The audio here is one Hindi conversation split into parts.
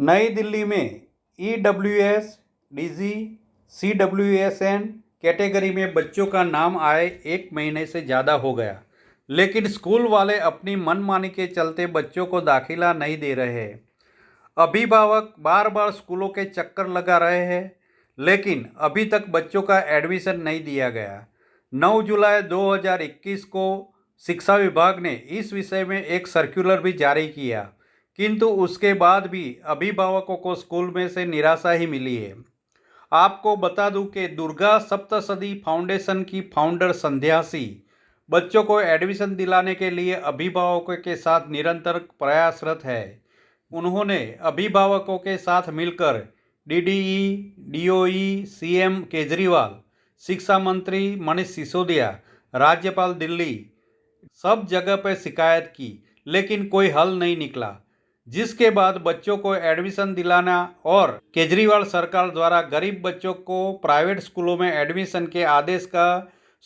नई दिल्ली में ईडब्ल्यूएस, डीजी, सीडब्ल्यूएसएन कैटेगरी में बच्चों का नाम आए 1 महीने से ज़्यादा हो गया, लेकिन स्कूल वाले अपनी मनमानी के चलते बच्चों को दाखिला नहीं दे रहे हैं। अभिभावक बार बार स्कूलों के चक्कर लगा रहे हैं, लेकिन अभी तक बच्चों का एडमिशन नहीं दिया गया। 9 जुलाई 2021 को शिक्षा विभाग ने इस विषय में एक सर्कुलर भी जारी किया, किंतु उसके बाद भी अभिभावकों को स्कूल में से निराशा ही मिली है। आपको बता दूं कि दुर्गा सप्तशती फाउंडेशन की फाउंडर संध्या सिंह बच्चों को एडमिशन दिलाने के लिए अभिभावकों के साथ निरंतर प्रयासरत है। उन्होंने अभिभावकों के साथ मिलकर डीडीई, डीओई, सीएम केजरीवाल, शिक्षा मंत्री मनीष सिसोदिया, राज्यपाल दिल्ली सब जगह पर शिकायत की, लेकिन कोई हल नहीं निकला, जिसके बाद बच्चों को एडमिशन दिलाना और केजरीवाल सरकार द्वारा गरीब बच्चों को प्राइवेट स्कूलों में एडमिशन के आदेश का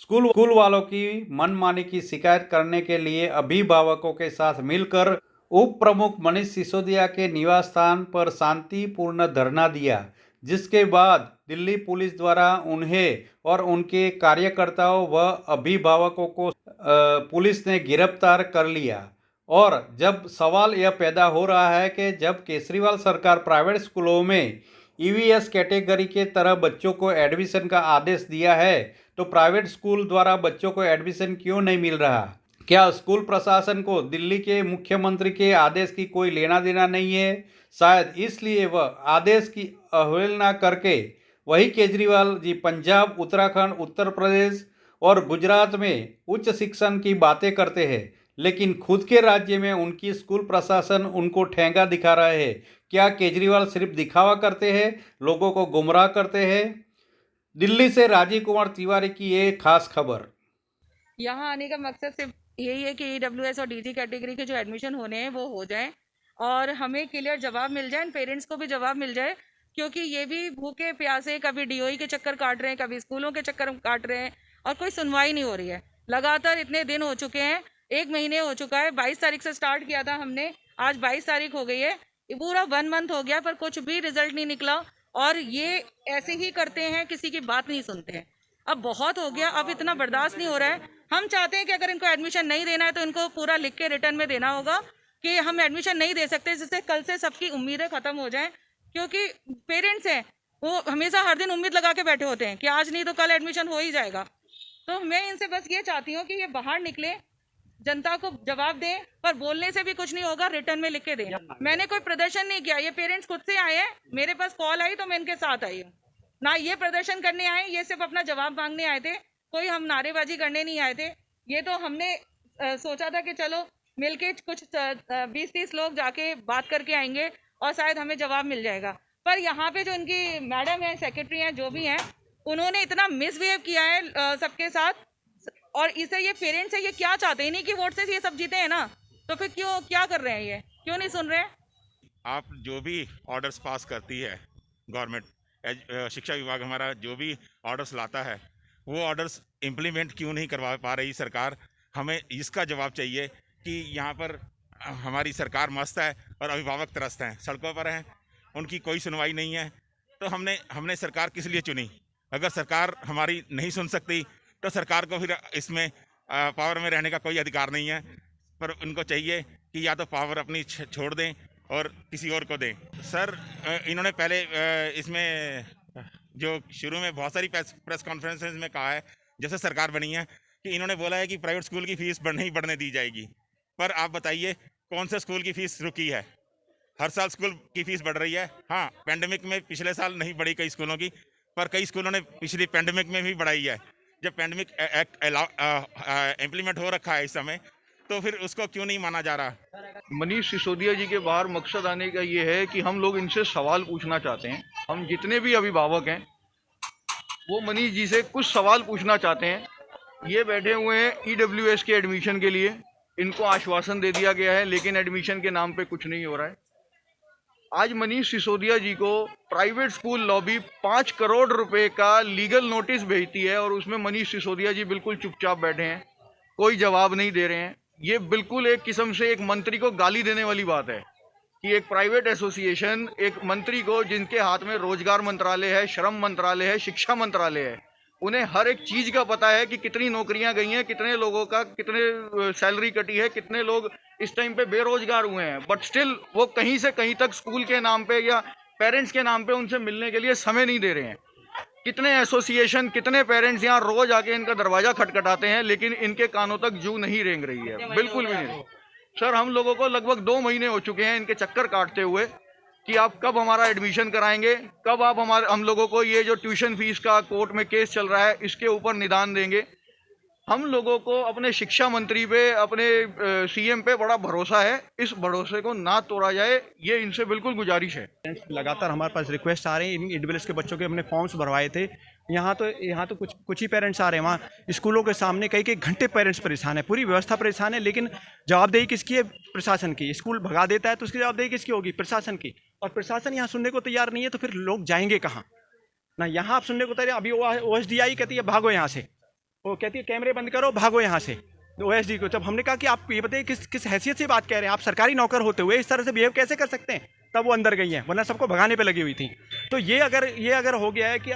स्कूल वालों की मनमानी की शिकायत करने के लिए अभिभावकों के साथ मिलकर उप प्रमुख मनीष सिसोदिया के निवास स्थान पर शांतिपूर्ण धरना दिया, जिसके बाद दिल्ली पुलिस द्वारा उन्हें और उनके कार्यकर्ताओं व अभिभावकों को पुलिस ने गिरफ्तार कर लिया। और जब सवाल यह पैदा हो रहा है कि जब केजरीवाल सरकार प्राइवेट स्कूलों में ईवीएस कैटेगरी के तरह बच्चों को एडमिशन का आदेश दिया है, तो प्राइवेट स्कूल द्वारा बच्चों को एडमिशन क्यों नहीं मिल रहा? क्या स्कूल प्रशासन को दिल्ली के मुख्यमंत्री के आदेश की कोई लेना देना नहीं है? शायद इसलिए वह आदेश की अवहेलना करके वही केजरीवाल जी पंजाब, उत्तराखंड, उत्तर प्रदेश और गुजरात में उच्च शिक्षण की बातें करते हैं, लेकिन खुद के राज्य में उनकी स्कूल प्रशासन उनको ठेंगा दिखा रहे हैं। क्या केजरीवाल सिर्फ दिखावा करते हैं, लोगों को गुमराह करते हैं? दिल्ली से राजीव कुमार तिवारी की ये खास खबर। यहाँ आने का मकसद सिर्फ यही है कि ईडब्ल्यूएस और डीजी कैटेगरी के जो एडमिशन होने हैं वो हो जाएं और हमें क्लियर जवाब मिल जाए, पेरेंट्स को भी जवाब मिल जाए, क्योंकि ये भी भूखे प्यासे कभी डीओई के चक्कर काट रहे हैं, कभी स्कूलों के चक्कर काट रहे हैं और कोई सुनवाई नहीं हो रही है। लगातार इतने दिन हो चुके हैं, 1 महीने हो चुका है। 22 तारीख से स्टार्ट किया था हमने, आज 22 तारीख हो गई है, ये पूरा 1 मंथ हो गया पर कुछ भी रिजल्ट नहीं निकला। और ये ऐसे ही करते हैं, किसी की बात नहीं सुनते हैं। अब बहुत हो गया, अब इतना बर्दाश्त नहीं हो रहा है। हम चाहते हैं कि अगर इनको एडमिशन नहीं देना है तो इनको पूरा लिख के रिटर्न में देना होगा कि हम एडमिशन नहीं दे सकते, जिससे कल से सबकी उम्मीदें खत्म हो जाएं। क्योंकि पेरेंट्स हैं, वो हमेशा हर दिन उम्मीद लगा के बैठे होते हैं कि आज नहीं तो कल एडमिशन हो ही जाएगा। तो मैं इनसे बस ये चाहती हूँ कि ये बाहर निकले, जनता को जवाब दें, पर बोलने से भी कुछ नहीं होगा, रिटर्न में लिख के दें। मैंने कोई प्रदर्शन नहीं किया, ये पेरेंट्स खुद से आए हैं, मेरे पास कॉल आई तो मैं इनके साथ आई हूँ। ना ये प्रदर्शन करने आए, ये सिर्फ अपना जवाब मांगने आए थे, कोई हम नारेबाजी करने नहीं आए थे। ये तो हमने सोचा था कि चलो मिलके कुछ 20-30 लोग जाके बात करके आएंगे और शायद हमें जवाब मिल जाएगा। पर यहाँ पे जो इनकी मैडम है, सेक्रेटरी हैं, जो भी हैं, उन्होंने इतना मिसबिहेव किया है सबके साथ। और इससे ये पेरेंट्स है, ये क्या चाहते हैं? नहीं कि वोट से ये सब जीते हैं ना, तो फिर क्यों क्या कर रहे हैं? ये क्यों नहीं सुन रहे हैं? आप जो भी ऑर्डर्स पास करती है गवर्नमेंट, शिक्षा विभाग हमारा जो भी ऑर्डर्स लाता है, वो ऑर्डर्स इम्प्लीमेंट क्यों नहीं करवा पा रही सरकार? हमें इसका जवाब चाहिए कि यहाँ पर हमारी सरकार मस्त है और अभिभावक त्रस्त हैं, सड़कों पर हैं, उनकी कोई सुनवाई नहीं है। तो हमने सरकार किस लिए चुनी? अगर सरकार हमारी नहीं सुन सकती तो सरकार को फिर इसमें पावर में रहने का कोई अधिकार नहीं है। पर उनको चाहिए कि या तो पावर अपनी छोड़ दें और किसी और को दें। सर, इन्होंने पहले इसमें जो शुरू में बहुत सारी प्रेस कॉन्फ्रेंसेस में कहा है, जैसे सरकार बनी है, कि इन्होंने बोला है कि प्राइवेट स्कूल की फीस नहीं बढ़ने दी जाएगी। पर आप बताइए कौन से स्कूल की फीस रुकी है? हर साल स्कूल की फीस बढ़ रही है। हाँ, पेंडेमिक में पिछले साल नहीं बढ़ी कई स्कूलों की, पर कई स्कूलों ने पिछली पेंडेमिक में भी बढ़ाई है। जब पेंडेमिक एक्ट इम्प्लीमेंट हो रखा है इस समय, तो फिर उसको क्यों नहीं माना जा रहा? मनीष सिसोदिया जी के बाहर मकसद आने का ये है कि हम लोग इनसे सवाल पूछना चाहते हैं। हम जितने भी अभिभावक हैं वो मनीष जी से कुछ सवाल पूछना चाहते हैं। ये बैठे हुए हैं ईडब्ल्यूएस के एडमिशन के लिए, इनको आश्वासन दे दिया गया है, लेकिन एडमिशन के नाम पे कुछ नहीं हो रहा है। आज मनीष सिसोदिया जी को प्राइवेट स्कूल लॉबी 5 करोड़ रुपए का लीगल नोटिस भेजती है और उसमें मनीष सिसोदिया जी बिल्कुल चुपचाप बैठे हैं, कोई जवाब नहीं दे रहे हैं। ये बिल्कुल एक किस्म से एक मंत्री को गाली देने वाली बात है। कि एक प्राइवेट एसोसिएशन एक मंत्री को, जिनके हाथ में रोजगार मंत्रालय है, श्रम मंत्रालय है, शिक्षा मंत्रालय है, उन्हें हर एक चीज का पता है कि कितनी नौकरियां गई हैं, कितने लोगों का कितने सैलरी कटी है, कितने लोग इस टाइम पे बेरोजगार हुए हैं, बट स्टिल वो कहीं से कहीं तक स्कूल के नाम पे या पेरेंट्स के नाम पे उनसे मिलने के लिए समय नहीं दे रहे हैं। कितने एसोसिएशन, कितने पेरेंट्स यहाँ रोज आके इनका दरवाजा खटखटाते हैं, लेकिन इनके कानों तक जू नहीं रेंग रही है, बिल्कुल भी नहीं। सर, हम लोगों को लगभग 2 महीने हो चुके हैं इनके चक्कर काटते हुए कि आप कब हमारा एडमिशन कराएंगे, कब आप हम लोगों को ये जो ट्यूशन फीस का कोर्ट में केस चल रहा है इसके ऊपर निदान देंगे। हम लोगों को अपने शिक्षा मंत्री पे, अपने सीएम पे बड़ा भरोसा है, इस भरोसे को ना तोड़ा जाए, ये इनसे बिल्कुल गुजारिश है। लगातार हमारे पास रिक्वेस्ट आ रही है, इन ईडब्ल्यूएस के बच्चों के हमने फॉर्म्स भरवाए थे। यहाँ तो कुछ ही पेरेंट्स आ रहे हैं, वहाँ स्कूलों के सामने कई घंटे पेरेंट्स परेशान है, पूरी व्यवस्था परेशान है, लेकिन जवाबदेही किसकी है? प्रशासन की। स्कूल भगा देता है तो उसकी जवाबदेही किसकी होगी? प्रशासन की। और प्रशासन यहाँ सुनने को तैयार नहीं है, तो फिर लोग जाएंगे कहाँ? ना यहाँ आप सुनने को तैयार। अभी OSDI कहती है भागो यहाँ से, वो कहती है कैमरे बंद करो, भागो यहाँ से। OSD को जब हमने कहा कि आप ये बताइए किस हैसियत से बात कह रहे हैं, आप सरकारी नौकर होते हुए इस तरह से बिहेव कैसे कर सकते हैं? तब वो अंदर गई हैं, वरना सबको भगाने पे लगी हुई थी। तो ये अगर हो गया है कि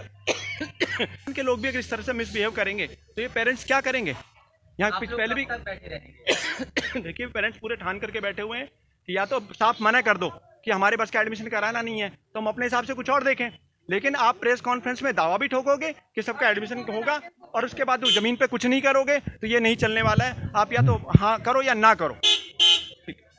इनके लोग भी अगर इस तरह से मिसबिहेव करेंगे तो ये पेरेंट्स क्या करेंगे? यहाँ पहले भी देखिए, पेरेंट्स पूरे ठान करके बैठे हुए हैं कि या तो साफ मना कर दो कि हमारे बस का एडमिशन कराना नहीं है, तो हम अपने हिसाब से कुछ और देखें। लेकिन आप प्रेस कॉन्फ्रेंस में दावा भी ठोकोगे कि सबका एडमिशन होगा और उसके बाद ज़मीन पे कुछ नहीं करोगे, तो ये नहीं चलने वाला है। आप या तो हाँ करो या ना करो।